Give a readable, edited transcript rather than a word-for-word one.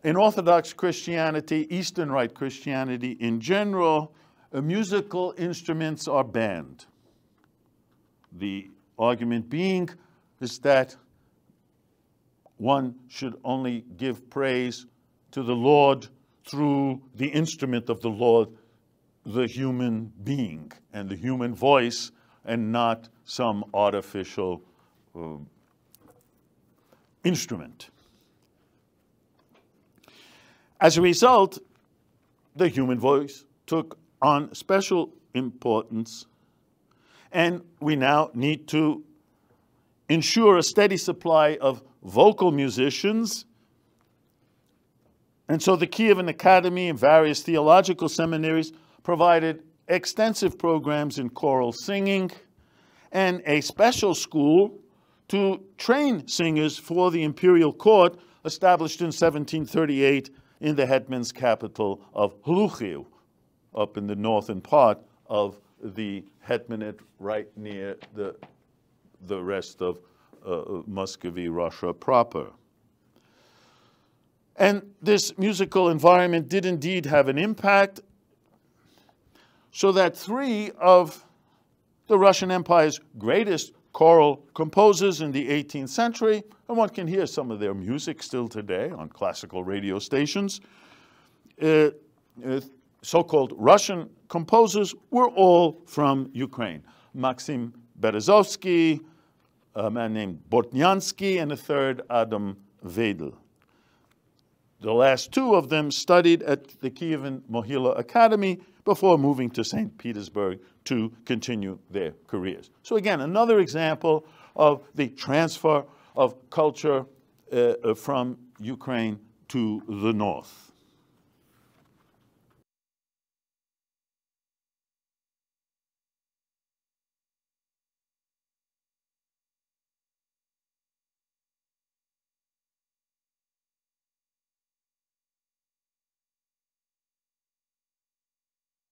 in Orthodox Christianity, Eastern Rite Christianity in general, musical instruments are banned. The argument being is that one should only give praise to the Lord through the instrument of the Lord, the human being and the human voice, and not some artificial instrument. As a result, the human voice took on special importance, and we now need to ensure a steady supply of vocal musicians. And so the Kievan Academy and various theological seminaries provided extensive programs in choral singing and a special school to train singers for the imperial court established in 1738 in the hetman's capital of Hluchiv, up in the northern part of the hetmanate, right near the rest of Muscovy, Russia proper. And this musical environment did indeed have an impact, so that three of the Russian Empire's greatest choral composers in the 18th century, and one can hear some of their music still today on classical radio stations, so-called Russian composers, were all from Ukraine. Maxim Berezovsky, a man named Bortniansky, and a third, Adam Vedel. The last two of them studied at the Kievan Mohyla Academy before moving to St. Petersburg to continue their careers. So again, another example of the transfer of culture from Ukraine to the north.